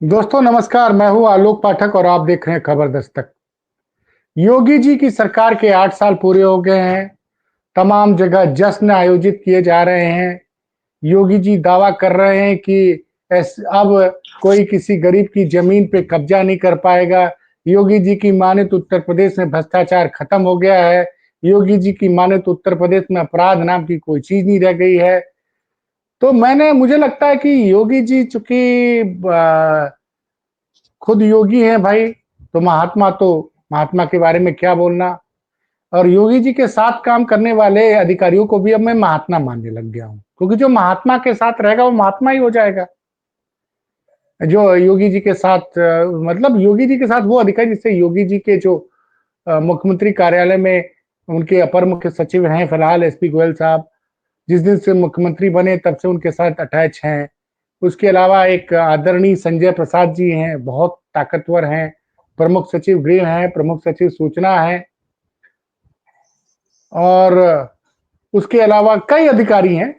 दोस्तों नमस्कार, मैं हूं आलोक पाठक और आप देख रहे हैं खबर दस्तक। योगी जी की सरकार के 8 साल पूरे हो गए हैं। तमाम जगह जश्न आयोजित किए जा रहे हैं। योगी जी दावा कर रहे हैं कि अब कोई किसी गरीब की जमीन पे कब्जा नहीं कर पाएगा। योगी जी की माने तो उत्तर प्रदेश में भ्रष्टाचार खत्म हो गया है। योगी जी की माने तो उत्तर प्रदेश में अपराध नाम की कोई चीज नहीं रह गई है। तो मुझे लगता है कि योगी जी चूंकि खुद योगी हैं भाई, तो महात्मा के बारे में क्या बोलना। और योगी जी के साथ काम करने वाले अधिकारियों को भी अब मैं महात्मा मानने लग गया हूँ, क्योंकि जो महात्मा के साथ रहेगा वो महात्मा ही हो जाएगा। जो योगी जी के साथ मतलब योगी जी के साथ वो अधिकारी, जैसे योगी जी के जो मुख्यमंत्री कार्यालय में उनके अपर मुख्य सचिव हैं फिलहाल एसपी गोयल साहब, जिस दिन से मुख्यमंत्री बने तब से उनके साथ अटैच हैं। उसके अलावा एक आदरणीय संजय प्रसाद जी हैं, बहुत ताकतवर हैं, प्रमुख सचिव गृह हैं, प्रमुख सचिव सूचना हैं, और उसके अलावा कई अधिकारी हैं।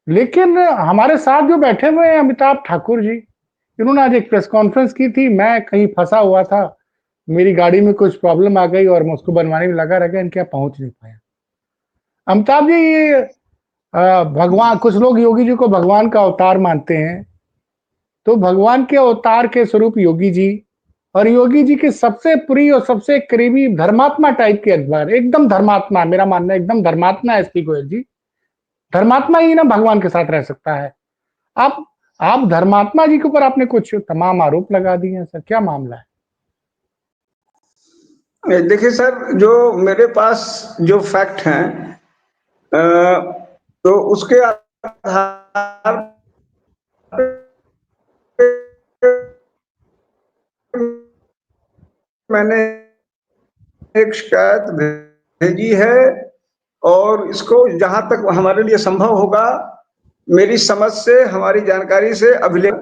लेकिन हमारे साथ जो बैठे हुए हैं अमिताभ ठाकुर जी, इन्होंने आज एक प्रेस कॉन्फ्रेंस की थी। मैं कहीं फंसा हुआ था, मेरी गाड़ी में कुछ प्रॉब्लम आ गई और मैं उसको बनवाने में लगा रह गया, इनके यहाँ पहुंच नहीं पाया। अमिताभ जी, ये भगवान, कुछ लोग योगी जी को भगवान का अवतार मानते हैं, तो भगवान के अवतार के स्वरूप योगी जी, और योगी जी के सबसे प्रिय और सबसे करीबी धर्मात्मा टाइप के अखबार, एकदम धर्मात्मा, मेरा मानना है एकदम धर्मात्मा है एसपी गोयल जी। धर्मात्मा ही ना भगवान के साथ रह सकता है। आप आप धर्मात्मा जी के ऊपर आपने कुछ तमाम आरोप लगा दिए हैं सर, क्या मामला है? देखिए सर, जो मेरे पास जो फैक्ट हैं, तो उसके आधार मैंने एक शिकायत भेजी है और इसको जहां तक हमारे लिए संभव होगा, मेरी समझ से, हमारी जानकारी से अभिलेख,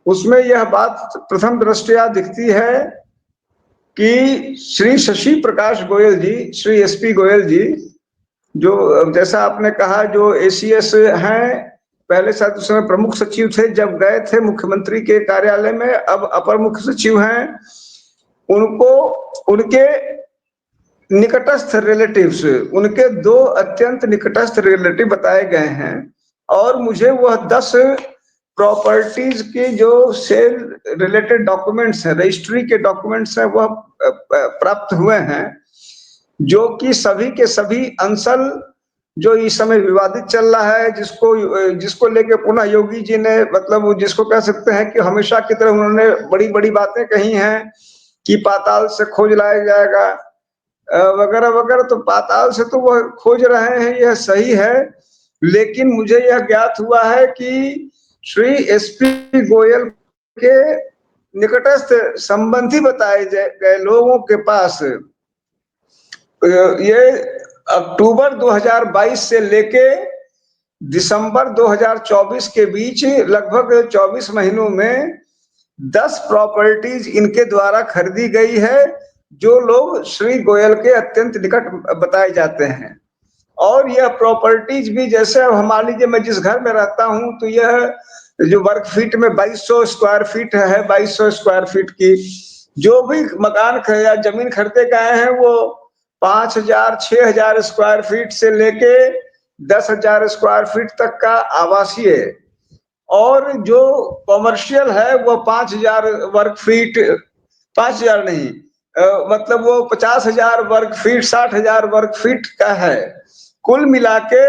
उसमें यह बात प्रथम दृष्टया दिखती है कि श्री शशि प्रकाश गोयल जी, श्री एसपी गोयल जी, जो जैसा आपने कहा जो एसीएस हैं, पहले शायद उस समय प्रमुख सचिव थे जब गए थे मुख्यमंत्री के कार्यालय में, अब अपर मुख्य सचिव हैं। उनको उनके निकटस्थ रिलेटिव्स, उनके दो अत्यंत निकटस्थ रिलेटिव बताए गए हैं, और मुझे वह 10 प्रॉपर्टीज के जो सेल रिलेटेड डॉक्यूमेंट्स हैं, रजिस्ट्री के डॉक्यूमेंट्स हैं, वह प्राप्त हुए हैं, जो कि सभी के सभी अंसल जो इस समय विवादित चल रहा है, जिसको लेके पुनः योगी जी ने, मतलब जिसको कह सकते हैं कि हमेशा की तरह उन्होंने बड़ी बड़ी बातें कही हैं कि पाताल से खोज लाया जाएगा वगैरह वगैरह। तो पाताल से तो वह खोज रहे हैं, यह सही है, लेकिन मुझे यह ज्ञात हुआ है कि श्री एसपी गोयल के निकटस्थ संबंधी बताए गए लोगों के पास ये अक्टूबर 2022 से लेके दिसंबर 2024 के बीच लगभग 24 महीनों में 10 प्रॉपर्टीज इनके द्वारा खरीदी गई है, जो लोग श्री गोयल के अत्यंत निकट बताए जाते हैं। और यह प्रॉपर्टीज भी, जैसे अब मान लीजिए मैं जिस घर में रहता हूं, तो यह जो वर्ग फीट में 2200 स्क्वायर फीट है, 2200 स्क्वायर फीट की जो भी मकान या जमीन खरीदे गए हैं, वो 5000 6000 स्क्वायर फीट से लेके 10,000 स्क्वायर फीट तक का आवासीय, और जो कॉमर्शियल है वो 5000 वर्ग फीट, 5000 नहीं, मतलब वो 50,000 वर्ग फीट, 60,000 वर्ग फीट का है। कुल मिला के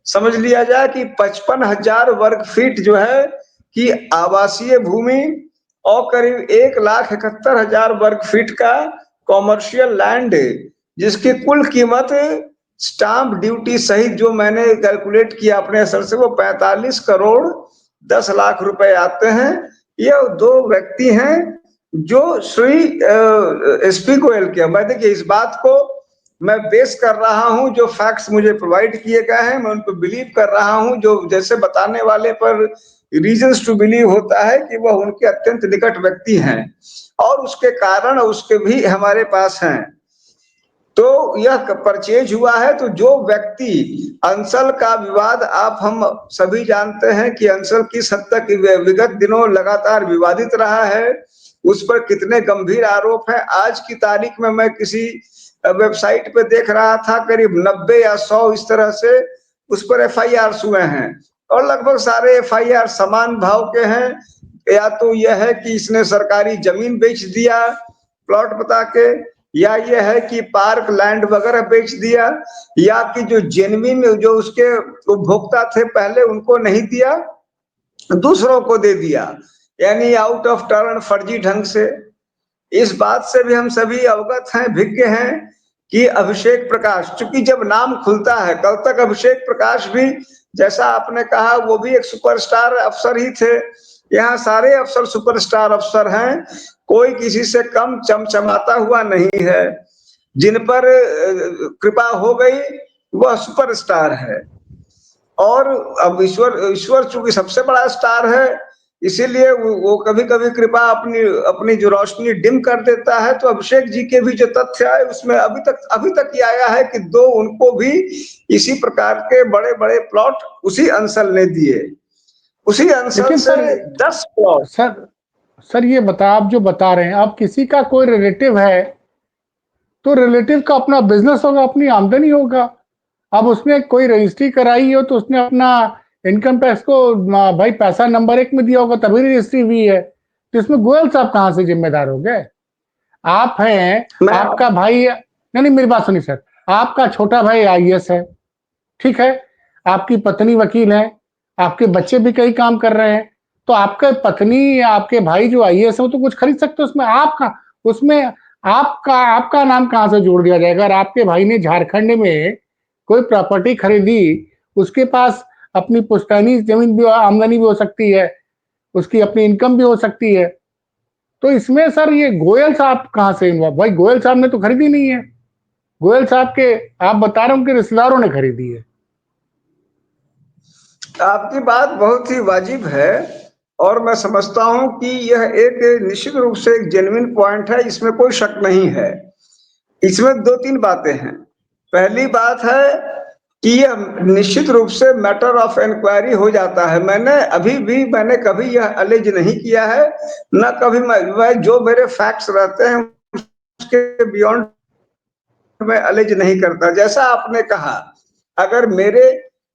समझ लिया जाए कि 55,000 वर्ग फीट जो है कि आवासीय भूमि, और करीब 1,71,000 वर्ग फीट का कॉमर्शियल लैंड, जिसकी कुल कीमत स्टाम्प ड्यूटी सहित जो मैंने कैलकुलेट किया अपने असर से, वो 45 करोड़ 10 लाख रुपए आते हैं। ये दो व्यक्ति हैं जो श्री एसपी गोयल के। मैं देखिए, इस बात को मैं बेस कर रहा हूं, जो फैक्ट्स मुझे प्रोवाइड किए गए हैं मैं उनको बिलीव कर रहा हूं, जो जैसे बताने वाले पर रीजंस टू बिलीव होता है कि वह उनके अत्यंत निकट व्यक्ति हैं, और उसके कारण उसके भी हमारे पास हैं। तो यह परचेज हुआ है। तो जो व्यक्ति अंसल का विवाद, आप हम सभी जानते हैं कि अंसल किस हद तक विगत दिनों लगातार विवादित रहा है, उस पर कितने गंभीर आरोप हैं। आज की तारीख में मैं किसी वेबसाइट पे देख रहा था, करीब 90 या 100 इस तरह से उस पर FIR हुए हैं, और लगभग सारे FIR समान भाव के हैं। या तो यह है कि इसने सरकारी जमीन बेच दिया प्लॉट बता के, या ये है कि पार्क लैंड वगैरह बेच दिया, या कि जो जेन्युइन जो उसके उपभोक्ता थे पहले उनको नहीं दिया, दूसरों को दे दिया, यानी आउट ऑफ टर्न, फर्जी ढंग से। इस बात से भी हम सभी अवगत हैं, भिज्ञ हैं कि अभिषेक प्रकाश, चूंकि जब नाम खुलता है, कल तक अभिषेक प्रकाश भी, जैसा आपने कहा, वो भी एक सुपरस्टार अफसर ही थे। यहाँ सारे अफसर सुपरस्टार अफसर हैं, कोई किसी से कम चमचमाता हुआ नहीं है। जिन पर कृपा हो गई वह सुपरस्टार है। और अब ईश्वर चूंकि सबसे बड़ा स्टार है, इसीलिए वो कभी कभी कृपा अपनी जो रोशनी डिम कर देता है। तो अभिषेक जी के भी जो तथ्य आए उसमें अभी तक ये आया है कि उनको भी इसी प्रकार के बड़े बड़े प्लॉट उसी अंसल ने दिए, उसी अंसल लेकिन से 10 प्लॉट। सर ये आप जो बता रहे हैं, अब किसी का कोई रिलेटिव है तो रिलेटिव का अपना बिजनेस होगा, अपनी आमदनी होगा। अब उसने कोई रजिस्ट्री कराई हो तो उसने अपना इनकम टैक्स को भाई पैसा नंबर 1 में दिया होगा, तभी रजिस्ट्री हुई है। तो इसमें गोयल साहब कहां से जिम्मेदार हो गए? आप हैं, आपका भाई नहीं नहीं, मेरी बात सुनिए सर। आपका छोटा भाई IAS है, ठीक है, आपकी पत्नी वकील है, आपके बच्चे भी कई काम कर रहे हैं, तो आपके पत्नी या आपके भाई जो IAS है वो तो कुछ खरीद सकते हो। उसमें आपका नाम कहां से जोड़ दिया जाएगा? अगर आपके भाई ने झारखंड में कोई प्रॉपर्टी खरीदी, उसके पास अपनी पुश्तैनी जमीन भी, आमदनी भी हो सकती है, उसकी अपनी इनकम भी हो सकती है। तो इसमें सर ये गोयल साहब कहां से इन्वॉल्व? भाई गोयल साहब ने तो खरीदी नहीं है, गोयल साहब के, आप बता रहे हो उनके रिश्तेदारों ने खरीदी है। आपकी बात बहुत ही वाजिब है, और मैं समझता हूं कि यह एक निश्चित रूप से एक जेन्युइन पॉइंट है, इसमें कोई शक नहीं है। इसमें 2-3 बातें हैं। पहली बात है कि यह निश्चित रूप से मैटर ऑफ इंक्वायरी हो जाता है। मैंने कभी यह अलेज नहीं किया है, न कभी मैं जो मेरे फैक्ट्स रहते हैं उसके बियॉन्ड मैं अलेज नहीं करता। जैसा आपने कहा, अगर मेरे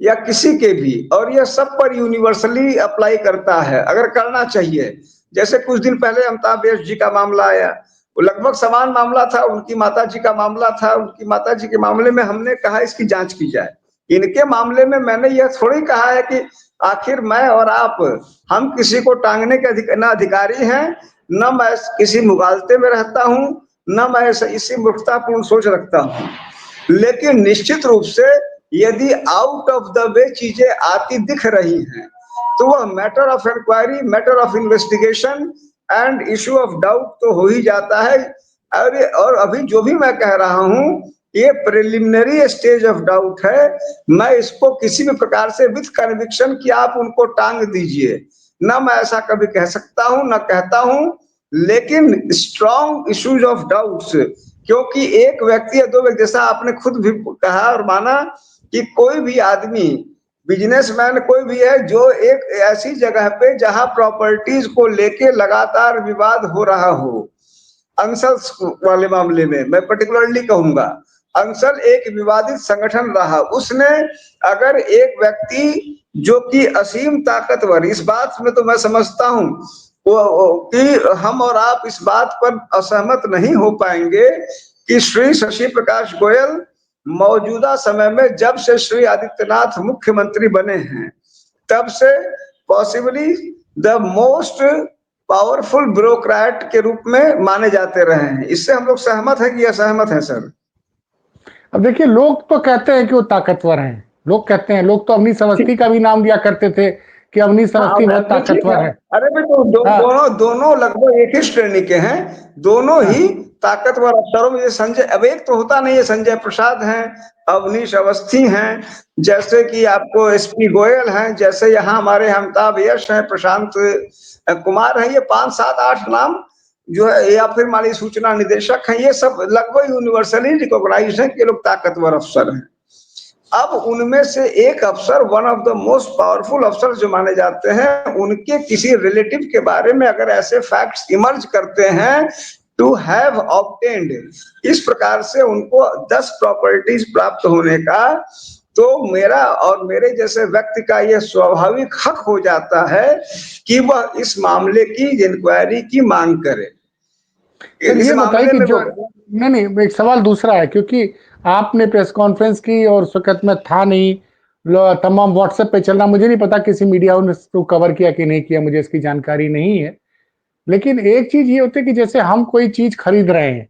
या किसी के भी, और यह सब पर यूनिवर्सली अप्लाई करता है, अगर करना चाहिए। जैसे कुछ दिन पहले अमिताभ बच्चन जी का मामला आया, वो लगभग समान मामला था, उनकी माताजी का मामला था। उनकी माताजी के मामले में हमने कहा इसकी जांच की जाए। इनके मामले में मैंने यह थोड़ी कहा है कि आखिर मैं और आप, हम किसी को टांगने के न अधिकारी हैं, न मैं किसी मुगालते में रहता हूं, न मैं इसी मूर्खतापूर्ण सोच रखता हूं। लेकिन निश्चित रूप से यदि आउट ऑफ द वे चीजें आती दिख रही हैं, तो वह matter of inquiry, matter of investigation and issue of doubt तो हो ही जाता है। और अभी जो भी मैं कह रहा हूं, ये प्रिलिमिनरी स्टेज ऑफ डाउट है। मैं इसको किसी भी प्रकार से विथ कन्विक्शन कि आप उनको टांग दीजिए, ना मैं ऐसा कभी कह सकता हूं, ना कहता हूं। लेकिन स्ट्रॉन्ग इश्यूज ऑफ डाउट्स, क्योंकि एक व्यक्ति या 2 व्यक्ति, जैसा आपने खुद भी कहा और माना कि कोई भी आदमी, बिजनेसमैन कोई भी है, जो एक ऐसी जगह पे जहां प्रॉपर्टीज को लेके लगातार विवाद हो रहा हो, अंसल वाले मामले में मैं पर्टिकुलरली कहूंगा, अंसल एक विवादित संगठन रहा। उसने अगर एक व्यक्ति जो कि असीम ताकतवर, इस बात में तो मैं समझता हूं कि हम और आप इस बात पर असहमत नहीं हो पाएंगे कि श्री शशि प्रकाश गोयल मौजूदा समय में, जब से श्री आदित्यनाथ मुख्यमंत्री बने हैं, तब से possibly the most powerful bureaucrat के रूप में माने जाते रहे हैं। इससे हम लोग सहमत हैं कि असहमत हैं सर? अब देखिए, लोग तो कहते हैं कि वो ताकतवर हैं, लोग कहते हैं, लोग तो अवनीश अवस्थी का भी नाम दिया करते थे कि अवनीश अवस्थी बहुत ताकतवर है। अरे भाई, तो दोनों लगभग एक ही श्रेणी के हैं, दोनों ही ताकतवर अफसरों में। संजय, अब एक तो होता नहीं है, संजय प्रसाद हैं, अवनीश अवस्थी हैं, जैसे कि आपको SP गोयल हैं, जैसे यहाँ हमारे अमिताभ यश हैं, प्रशांत कुमार है, ये 5, 7, 8 नाम जो है या फिर मान लीजिए सूचना निदेशक हैं, ये सब लगभग यूनिवर्सली रिकॉग्नाइज्ड है कि ये लोग ताकतवर अफसर हैं। अब उनमें से एक अफसर, one of the most powerful अफसर जो माने जाते हैं, उनके किसी रिलेटिव के बारे में अगर ऐसे फैक्ट्स इमर्ज करते हैं टू हैव ऑब्टेन्ड, इस प्रकार से उनको 10 प्रॉपर्टीज प्राप्त होने का, तो मेरा और मेरे जैसे व्यक्ति का यह स्वाभाविक हक हो जाता है कि वह इस मामले की इंक्वायरी की मांग करे। इस ये बताइए मामले कि में जो नहीं, एक सवाल दूसरा है, क्योंकि आपने प्रेस कॉन्फ्रेंस की और उस वक्त में था नहीं, तमाम व्हाट्सएप पे चल रहा, मुझे नहीं पता किसी मीडिया ने इसको कवर किया कि नहीं किया, मुझे इसकी जानकारी नहीं है। लेकिन एक चीज ये होती है कि जैसे हम कोई चीज खरीद रहे हैं,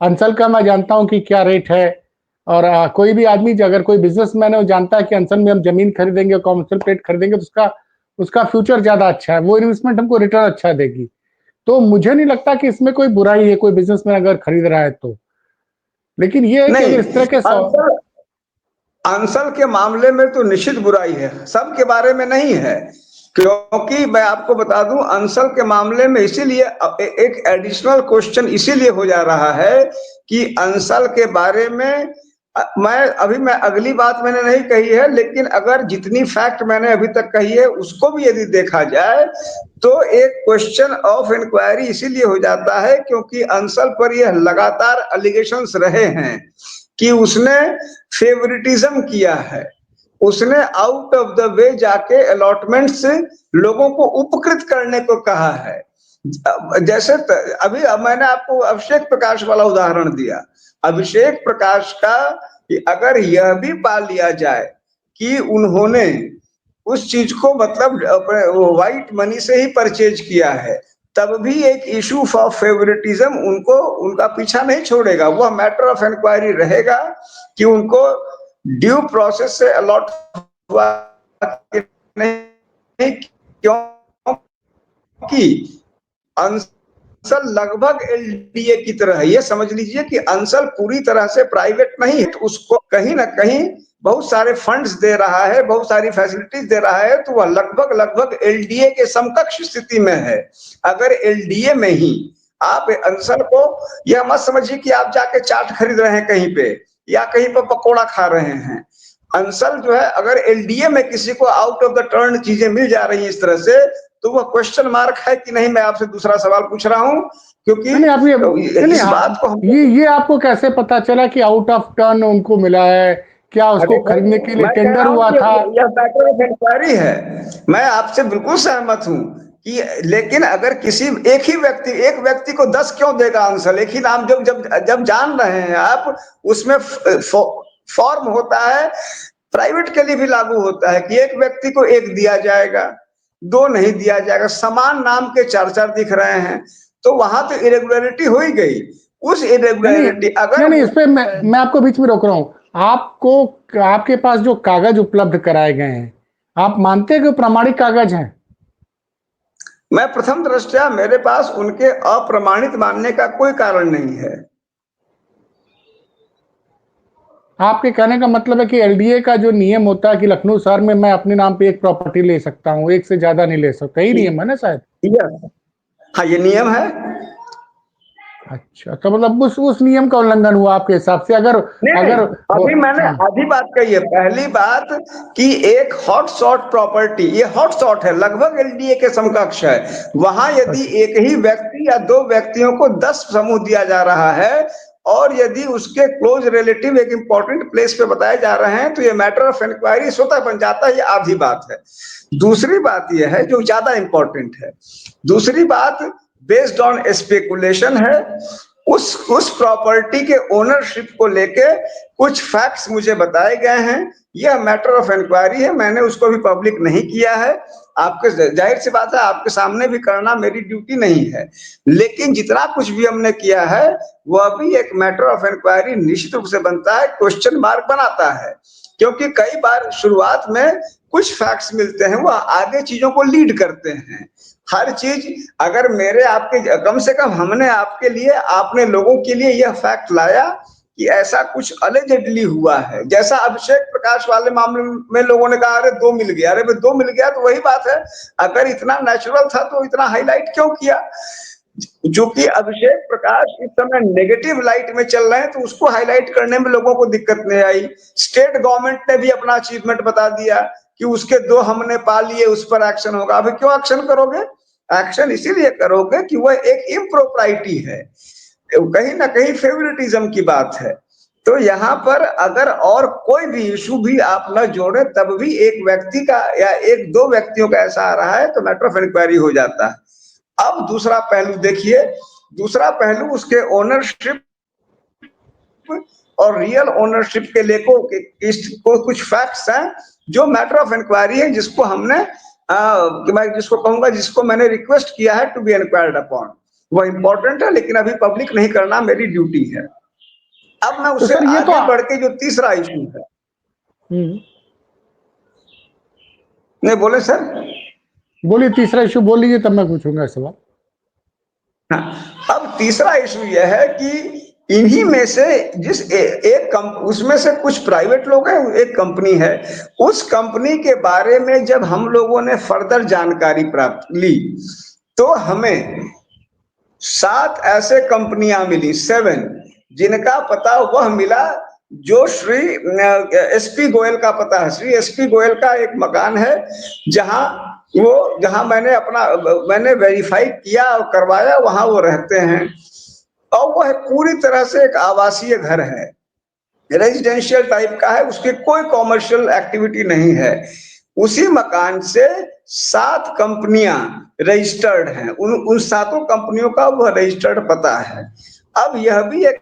अंसल का मैं जानता हूं कि क्या रेट है, और कोई भी आदमी अगर कोई बिजनेसमैन है वो जानता है कि अंसल में हम जमीन खरीदेंगे, कॉमर्शियल प्लेट खरीदेंगे, तो उसका उसका फ्यूचर ज्यादा अच्छा है, वो इन्वेस्टमेंट हमको रिटर्न अच्छा देगी। तो मुझे नहीं लगता कि इसमें कोई बुराई है, कोई बिजनेसमैन अगर खरीद रहा है तो। लेकिन ये है कि नहीं, अगर इस तरह के अंसल अंसल के मामले में तो निश्चित बुराई है, सबके बारे में नहीं है। क्योंकि मैं आपको बता दूं, अंसल के मामले में इसीलिए एक एडिशनल क्वेश्चन इसीलिए हो जा रहा है कि अंसल के बारे में मैं अगली बात मैंने नहीं कही है, लेकिन अगर जितनी फैक्ट मैंने अभी तक कही है उसको भी यदि देखा जाए तो एक क्वेश्चन ऑफ इंक्वायरी इसीलिए हो जाता है क्योंकि अंसल पर यह लगातार एलिगेशंस रहे हैं कि उसने फेवरेटिज्म किया है, उसने आउट ऑफ द वे जाके अलॉटमेंट से लोगों को उपकृत करने को कहा है। जैसे अभी मैंने आपको अभिषेक प्रकाश वाला उदाहरण दिया, अभिषेक प्रकाश का अगर यह भी पा लिया जाए कि उन्होंने उस चीज को मतलब व्हाइट मनी से ही परचेज किया है, तब भी एक इशू ऑफ फेवरेटिज्म उनको उनका पीछा नहीं छोड़ेगा। वह मैटर ऑफ इंक्वायरी रहेगा कि उनको ड्यू प्रोसेस से अलॉट हुआ नहीं, क्योंकि अंसल लगभग एलडीए की तरह है। ये समझ लीजिए कि अंसल पूरी तरह से प्राइवेट नहीं है, उसको कहीं ना कहीं बहुत सारे फंड्स दे रहा है, बहुत सारी फैसिलिटीज दे रहा है, तो वह लगभग लगभग एलडीए के समकक्ष स्थिति में है। अगर एलडीए में ही आप अंसल को यह मत समझिए कि आप जाके चाट खरीद रहे हैं कहीं पे या कहीं पर पकोड़ा खा रहे हैं। अंसल जो है, अगर एलडीए में किसी को आउट ऑफ द टर्न चीजें मिल जा रही है इस तरह से, तो वह क्वेश्चन मार्क है कि नहीं। मैं आपसे दूसरा सवाल पूछ रहा हूं क्योंकि नहीं, आप इस बात को हम ये आपको कैसे पता चला कि आउट ऑफ टर्न उनको मिला है? क्या उसको खरीदने के लिए मैं कह टेंडर रहा हूं हुआ कि था? यह मैटर ऑफ इंक्वायरी है। मैं आपसे बिल्कुल सहमत हूं कि, लेकिन अगर किसी एक व्यक्ति को 10 क्यों देगा अंसल? एक ही नाम जब जब जब जान रहे हैं आप, उसमें फॉर्म होता है, प्राइवेट के लिए भी लागू होता है कि एक व्यक्ति को एक दिया जाएगा, दो नहीं दिया जाएगा। समान नाम के चार चार दिख रहे हैं, तो वहां तो इरेगुलरिटी हो ही गई। उस नहीं इरेगुलरिटी नहीं अगर नहीं, इस पे मैं आपको बीच में रोक रहा हूं। आपको, आपके पास जो कागज उपलब्ध कराए गए हैं, आप मानते हैं कि प्रामाणिक कागज हैं? मैं प्रथम दृष्टया मेरे पास उनके अप्रमाणित मानने का कोई कारण नहीं है। आपके कहने का मतलब है कि एलडीए का जो नियम होता है कि लखनऊ शहर में मैं अपने नाम पे एक प्रॉपर्टी ले सकता हूं, एक से ज्यादा नहीं ले सकता, यही नियम है ना शायद? हाँ, ये नियम है। अच्छा, तो मतलब उस नियम का उल्लंघन हुआ आपके हिसाब से? अगर नहीं नहीं, अगर अभी मैंने आधी बात कही है। पहली बात कि एक हॉट शॉट प्रॉपर्टी, ये हॉट शॉट है, लगभग एलडीए के समकक्ष है। वहां यदि एक ही व्यक्ति या दो व्यक्तियों को 10 समूह दिया जा रहा है और यदि उसके क्लोज रिलेटिव एक इंपॉर्टेंट प्लेस पे बताए जा रहे हैं, तो ये मैटर ऑफ इंक्वायरी स्वतः बन जाता है। ये आधी बात है। दूसरी बात यह है जो ज्यादा इंपॉर्टेंट है, दूसरी बात बेस्ड ऑन स्पेकुलेशन है। उस प्रॉपर्टी के ओनरशिप को लेके कुछ फैक्ट्स मुझे बताए गए हैं। यह मैटर ऑफ इंक्वायरी है, मैंने उसको भी पब्लिक नहीं किया है। आपके जाहिर सी बात है, आपके सामने भी करना मेरी ड्यूटी नहीं है, लेकिन जितना कुछ भी हमने किया है वह भी एक मैटर ऑफ इंक्वायरी निश्चित रूप से बनता है, क्वेश्चन मार्क बनाता है। क्योंकि कई बार शुरुआत में कुछ फैक्ट्स मिलते हैं, वह आगे चीजों को लीड करते हैं। हर चीज अगर मेरे आपके, कम से कम हमने आपके लिए, आपने लोगों के लिए यह फैक्ट लाया कि ऐसा कुछ अलेजेडली हुआ है। जैसा अभिषेक प्रकाश वाले मामले में लोगों ने कहा अरे 2 मिल गया, अरे भाई 2 मिल गया, तो वही बात है, अगर इतना नेचुरल था तो इतना हाईलाइट क्यों किया? जो कि अभिषेक प्रकाश इस समय नेगेटिव लाइट में चल रहे हैं, तो उसको हाईलाइट करने में लोगों को दिक्कत नहीं आई। स्टेट गवर्नमेंट ने भी अपना अचीवमेंट बता दिया कि उसके 2 हमने पा लिए, उस पर एक्शन होगा। अभी क्यों एक्शन करोगे? एक्शन इसीलिए करोगे कि वह एक इम्प्रोप्राइटी है, कहीं ना कहीं फेवरेटिज्म की बात है। तो यहाँ पर अगर और कोई भी इशू भी आप न जोड़े, तब भी एक व्यक्ति का या 1-2 व्यक्तियों का ऐसा आ रहा है तो मैटर ऑफ इंक्वायरी हो जाता है। अब दूसरा पहलू देखिए, दूसरा पहलू उसके ओनरशिप और रियल ओनरशिप के लेको को कुछ फैक्ट्स हैं जो मैटर ऑफ इंक्वायरी है, जिसको हमने मैं जिसको कहूंगा, जिसको मैंने रिक्वेस्ट किया है टू बी इंक्वायर्ड अपॉन। वो इंपॉर्टेंट है, लेकिन अभी पब्लिक नहीं करना मेरी ड्यूटी है। अब मैं तो उससे सर ये आगे बढ़ के जो तीसरा इशू है, नहीं बोले सर? बोलिए, तीसरा इशू बोल लीजिए, तब मैं पूछूंगा सवाल। हाँ, अब तीसरा इशू यह है कि इन्हीं में से उसमें से कुछ प्राइवेट लोग हैं, एक कंपनी है, उस कंपनी के बारे में जब हम लोगों ने फर्दर जानकारी प्राप्त ली, तो हमें 7 ऐसे कंपनियां मिली, 7, जिनका पता वह मिला जो श्री एसपी गोयल का पता है। श्री एसपी गोयल का एक मकान है, जहां मैंने वेरीफाई किया और करवाया, वहां वो रहते हैं, और वह पूरी तरह से एक आवासीय घर है, रेजिडेंशियल टाइप का है, उसकी कोई कॉमर्शियल एक्टिविटी नहीं है। उसी मकान से 7 कंपनियां रजिस्टर्ड हैं, उन 7 कंपनियों का वह रजिस्टर्ड पता है। अब यह भी एक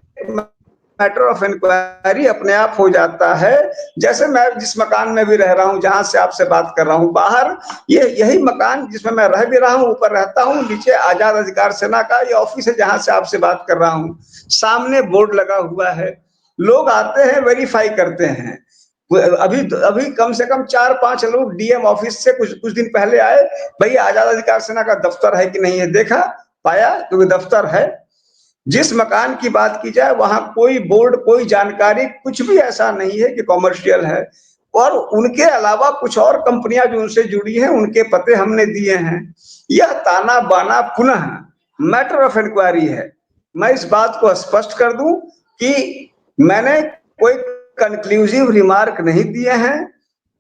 मैटर ऑफ इंक्वायरी अपने आप हो जाता है। जैसे मैं जिस मकान में भी रह रहा हूं, जहां से आपसे बात कर रहा हूं, बाहर यही मकान जिसमें मैं रह भी रहा हूं, ऊपर रहता हूं, नीचे आजाद अधिकार सेना का ये ऑफिस है जहां से आपसे बात कर रहा हूं। सामने बोर्ड लगा हुआ है, लोग आते हैं, वेरीफाई करते हैं। अभी कम से कम 4-5 लोग डीएम ऑफिस से कुछ दिन पहले आए, भैया आजाद अधिकार सेना का दफ्तर है कि नहीं है, देखा, पाया, क्योंकि दफ्तर है। जिस मकान की बात की जाए, वहां कोई बोर्ड, कोई जानकारी, कुछ भी ऐसा नहीं है कि कॉमर्शियल है। और उनके अलावा कुछ और कंपनियां जो उनसे जुड़ी हैं, उनके पते हमने दिए हैं। यह ताना बाना पुनः मैटर ऑफ इंक्वायरी है। मैं इस बात को स्पष्ट कर दूं कि मैंने कोई कंक्लूसिव रिमार्क नहीं दिए हैं,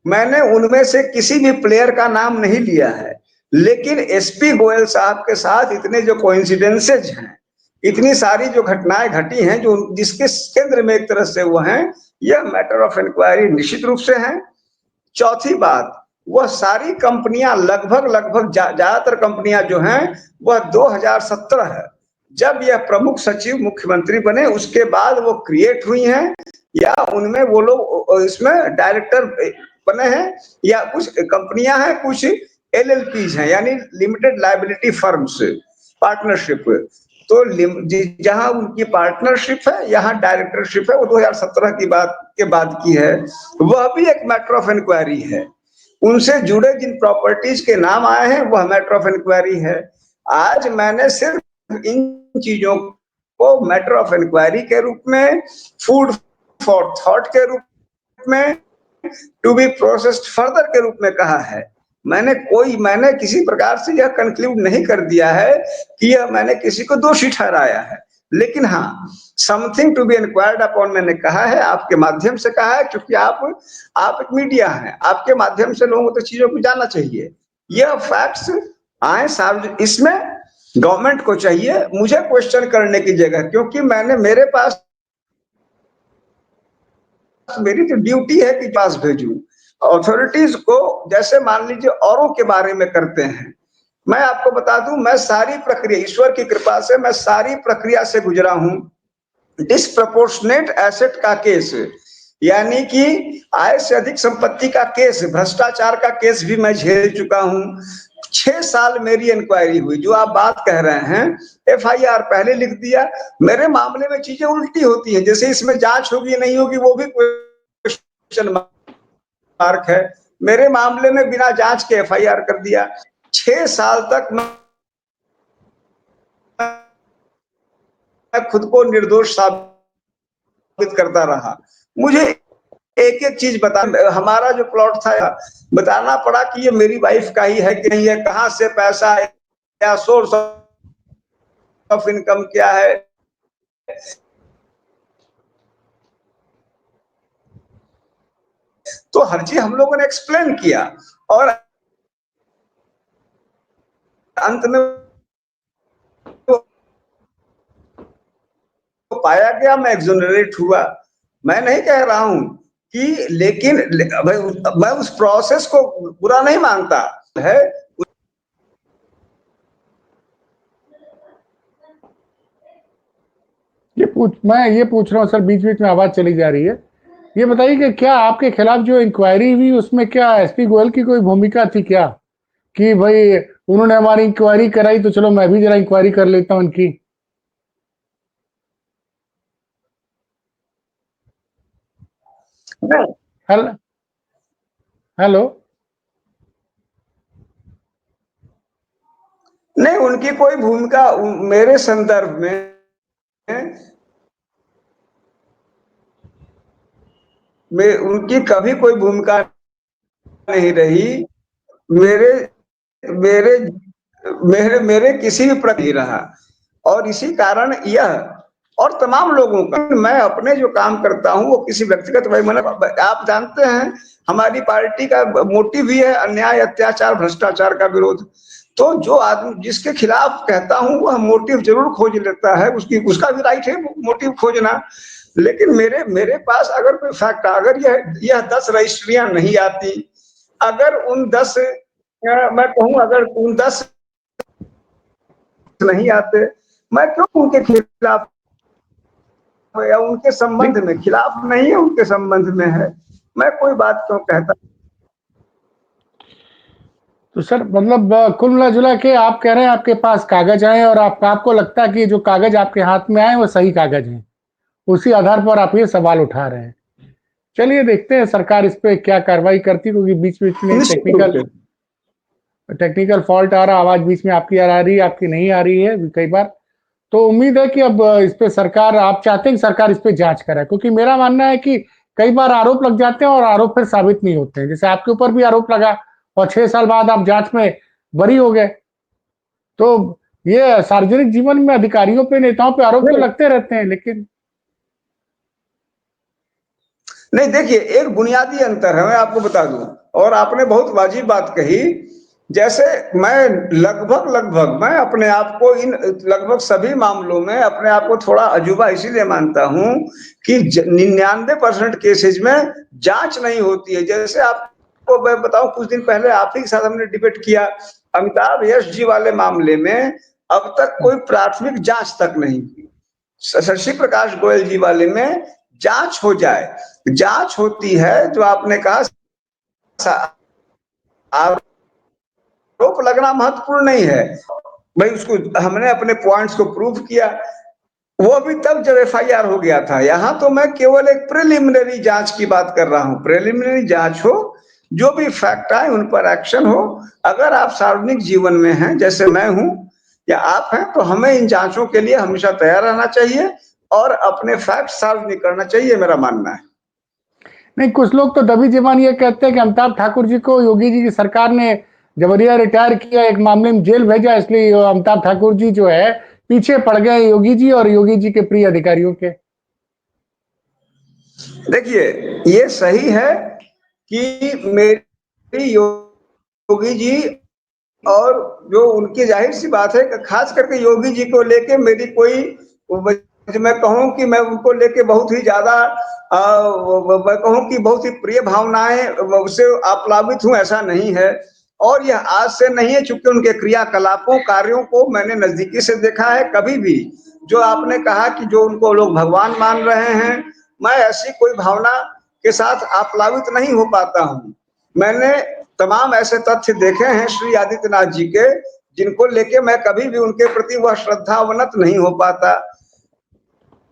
मैंने उनमें से किसी भी प्लेयर का नाम नहीं लिया है, लेकिन एसपी गोयल साहब के साथ इतने जो कोइंसिडेंसेज हैं, इतनी सारी जो घटनाएं घटी हैं, जो जिसके केंद्र में एक तरह से वो हैं, यह मैटर ऑफ इंक्वायरी निश्चित रूप से है। चौथी बात, वह सारी कंपनियां लगभग ज्यादातर कंपनियां जो हैं, वह 2017 है, जब यह प्रमुख सचिव मुख्यमंत्री बने, उसके बाद वो क्रिएट हुई हैं, या उनमें वो लोग इसमें डायरेक्टर बने हैं, या कुछ कंपनियां हैं, कुछ एलएलपीज हैं, यानी लिमिटेड लायबिलिटी फर्म्स, पार्टनरशिप। तो जहां उनकी पार्टनरशिप है, यहाँ डायरेक्टरशिप है, वो 2017 की बात के बाद की है, वह भी एक मैटर ऑफ इंक्वायरी है। उनसे जुड़े जिन प्रॉपर्टीज के नाम आए हैं, वह मैटर ऑफ इंक्वायरी है। आज मैंने सिर्फ इन चीजों को मैटर ऑफ इंक्वायरी के रूप में, फूड फॉर थॉट के रूप में, टू बी प्रोसेस्ड फर्दर के रूप में कहा है। मैंने किसी प्रकार से यह कंक्लूड नहीं कर दिया है कि यह मैंने किसी को दोषी ठहराया है, लेकिन हाँ, something to be inquired upon मैंने कहा है, आपके माध्यम से कहा है, क्योंकि आप एक मीडिया हैं, आपके माध्यम से लोगों को तो चीजों को जानना चाहिए। यह फैक्ट्स आए सार्वजनिक, इसमें गवर्नमेंट को चाहिए मुझे क्वेश्चन करने की जगह, क्योंकि मेरे पास मेरी तो ड्यूटी है कि पास भेजूं अथॉरिटीज को, जैसे मान लीजिए औरों के बारे में करते हैं। मैं आपको बता दूं, मैं सारी प्रक्रिया, ईश्वर की कृपा से मैं सारी प्रक्रिया से गुजरा हूं। डिस्प्रपोर्शनेट एसेट का केस, यानी कि आय से अधिक संपत्ति का केस, भ्रष्टाचार का केस भी मैं झेल चुका हूं। 6 साल मेरी इंक्वायरी हुई। जो आप बात कह रहे हैं, एफआईआर पहले लिख दिया, मेरे मामले में चीजें उल्टी होती हैं, जैसे इसमें जांच होगी नहीं होगी वो भी क्वेश्चन मार्क है। मेरे मामले में बिना जांच के एफआईआर कर दिया। 6 साल तक मैं खुद को निर्दोष साबित करता रहा। मुझे एक एक चीज हमारा जो प्लॉट था, बताना पड़ा कि ये मेरी वाइफ का ही है कि नहीं है, कहां से पैसा आया, सोर्स ऑफ इनकम क्या है, तो हर चीज हम लोगों ने एक्सप्लेन किया और अंत में तो पाया गया, मैं एक्सोनरेट हुआ। मैं नहीं कह रहा हूं कि लेकिन मैं उस प्रोसेस को बुरा नहीं मानता है। मैं ये पूछ रहा हूँ सर, बीच बीच में आवाज चली जा रही है। ये बताइए कि क्या आपके खिलाफ जो इंक्वायरी हुई उसमें क्या एसपी गोयल की कोई भूमिका थी क्या, कि भाई उन्होंने हमारी इंक्वायरी कराई तो चलो मैं भी जरा इंक्वायरी कर लेता हूँ उनकी। Hello hello. नहीं, उनकी कोई भूमिका मेरे संदर्भ में उनकी कभी कोई भूमिका नहीं रही। मेरे मेरे मेरे मेरे किसी भी प्रति रहा, और इसी कारण यह और तमाम लोगों का, मैं अपने जो काम करता हूं वो किसी व्यक्तिगत आप जानते हैं हमारी पार्टी का मोटिव भी है अन्याय, अत्याचार, भ्रष्टाचार का विरोध। तो जो आदमी जिसके खिलाफ कहता हूं वह मोटिव जरूर खोज लेता है, उसका भी राइट है मोटिव खोजना। लेकिन मेरे मेरे पास अगर कोई फैक्ट, अगर यह 10 रजिस्ट्रियां नहीं आती, अगर उन 10 मैं कहूं अगर उन 10 नहीं आते, मैं क्यों उनके खिलाफ या उनके नहीं संबंध में, खिलाफ नहीं है उनके संबंध में है, मैं कोई बात क्यों कहता। तो सर मतलब कुल मिला जुला के आप कह रहे हैं आपके पास कागज आए और आपको लगता है कि जो कागज आपके हाथ में आए वो सही कागज हैं, उसी आधार पर आप ये सवाल उठा रहे हैं। चलिए देखते हैं सरकार इस पे क्या कार्रवाई करती है, क्योंकि बीच बीच में निश्चित रूप टेक्निकल से टेक्निकल फॉल्ट आ रहा, आवाज बीच में आपकी आ रही है, आपकी नहीं आ रही है कई बार। तो उम्मीद है कि अब इस पे सरकार, आप चाहते हैं कि सरकार इस पे जांच करे, क्योंकि मेरा मानना है कि कई बार आरोप लग जाते हैं और आरोप फिर साबित नहीं होते हैं। जैसे आपके ऊपर भी आरोप लगा और 6 साल बाद आप जांच में बरी हो गए। तो ये सार्वजनिक जीवन में अधिकारियों पे, नेताओं पे आरोप तो नहीं, लगते रहते हैं, लेकिन नहीं देखिए, एक बुनियादी अंतर है, मैं आपको बता दूं, और आपने बहुत वाजिब बात कही। जैसे मैं लगभग लगभग मैं अपने आप को इन लगभग सभी मामलों में अपने आप को थोड़ा अजूबा इसीलिए मानता हूं कि 99% केसेज में जांच नहीं होती है। जैसे आपको मैं बताऊं, कुछ दिन पहले आप ही के साथ हमने डिबेट किया, अमिताभ यश जी वाले मामले में अब तक कोई प्राथमिक जांच तक नहीं हुई। शशि प्रकाश गोयल जी वाले में जांच हो जाए, जांच होती है, जो आपने कहा आरोप लगना महत्वपूर्ण नहीं है, भाई उसको हमने अपने पॉइंट्स को प्रूव किया, वो भी तब जब एफआईआर हो गया था। यहां तो मैं केवल एक प्रिलिमिनरी जांच की बात कर रहा हूं, प्रिलिमिनरी जांच हो, जो भी फैक्ट आए उन पर एक्शन हो। अगर आप सार्वजनिक जीवन में हैं जैसे मैं हूं या आप हैं, तो हमें इन जांचों के लिए हमेशा तैयार रहना चाहिए और अपने फैक्ट सार्वजनिक करना चाहिए, मेरा मानना है। नहीं, कुछ लोग तो दबी जबान ये कहते हैं कि अमिताभ ठाकुर जी को योगी जी की सरकार ने जबरिया रिटायर किया, एक मामले में जेल भेजा, इसलिए अमिताभ ठाकुर जी जो है पीछे पड़ गए योगी जी और योगी जी के प्रिय अधिकारियों के। देखिए, ये सही है कि मेरी योगी जी और जो उनकी, जाहिर सी बात है खास करके योगी जी को लेके मेरी कोई, मैं कहूं कि मैं उनको लेके बहुत ही ज्यादा मैं कहूं कि बहुत ही प्रिय भावनाएं उससे आप्लावित हूं, ऐसा नहीं है। और यह आज से नहीं है, चूंकि उनके क्रियाकलापों कार्यों को मैंने नजदीकी से देखा है। कभी भी जो आपने कहा कि जो उनको लोग भगवान मान रहे हैं, मैं ऐसी कोई भावना के साथ आप्लावित नहीं हो पाता हूं। मैंने तमाम ऐसे तथ्य देखे हैं श्री आदित्यनाथ जी के, जिनको लेके मैं कभी भी उनके प्रति वह श्रद्धावनत नहीं हो पाता।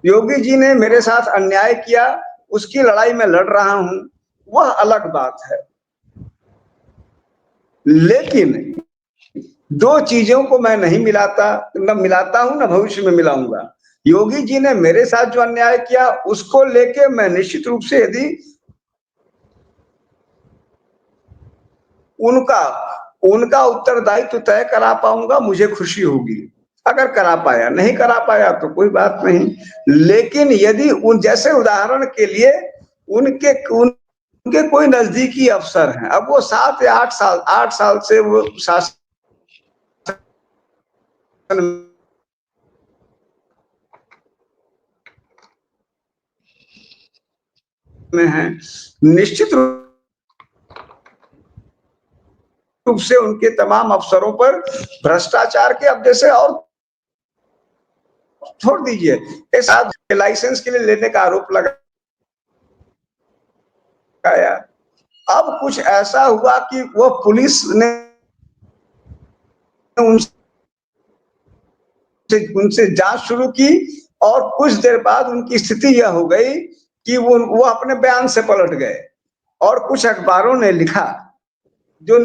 योगी जी ने मेरे साथ अन्याय किया, उसकी लड़ाई में लड़ रहा हूं, वह अलग बात है। लेकिन दो चीजों को मैं नहीं मिलाता, न मिलाता हूं, न भविष्य में मिलाऊंगा। योगी जी ने मेरे साथ जो अन्याय किया उसको लेके मैं निश्चित रूप से, यदि उनका उनका उत्तरदायित्व तय करा पाऊंगा, मुझे खुशी होगी। अगर करा पाया, नहीं करा पाया तो कोई बात नहीं। लेकिन यदि उन जैसे उदाहरण के लिए उनके कोई नजदीकी अफसर हैं, अब वो 7 या 8 साल से वो शासन में हैं, निश्चित रूप से उनके तमाम अफसरों पर भ्रष्टाचार के, अब जैसे और छोड़ दीजिए, के साथ लाइसेंस के लिए लेने का आरोप लगाया। अब कुछ ऐसा हुआ कि वो पुलिस ने उनसे जांच शुरू की और कुछ देर बाद उनकी स्थिति यह हो गई कि वो अपने बयान से पलट गए और कुछ अखबारों ने लिखा जो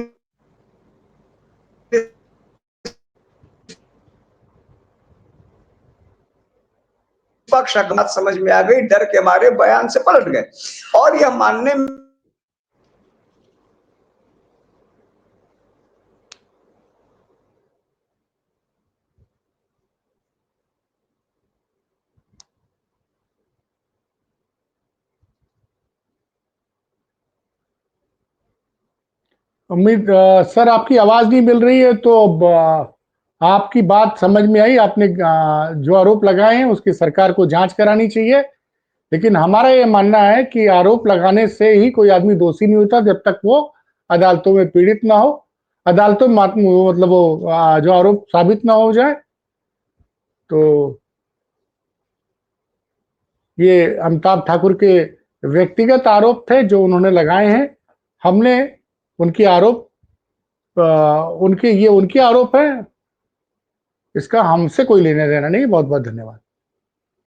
पक्ष बात समझ में आ गई, डर के मारे बयान से पलट गए और यह मानने में उम्मीद सर आपकी आवाज नहीं मिल रही है, तो आपकी बात समझ में आई। आपने जो आरोप लगाए हैं उसकी सरकार को जांच करानी चाहिए, लेकिन हमारा ये मानना है कि आरोप लगाने से ही कोई आदमी दोषी नहीं होता जब तक वो अदालतों में पीड़ित ना हो, अदालतों में मतलब वो जो आरोप साबित ना हो जाए। तो ये अमिताभ ठाकुर के व्यक्तिगत आरोप थे जो उन्होंने लगाए हैं। हमने उनके आरोप उनके आरोप हैं, इसका हमसे कोई लेना देना नहीं। बहुत बहुत धन्यवाद।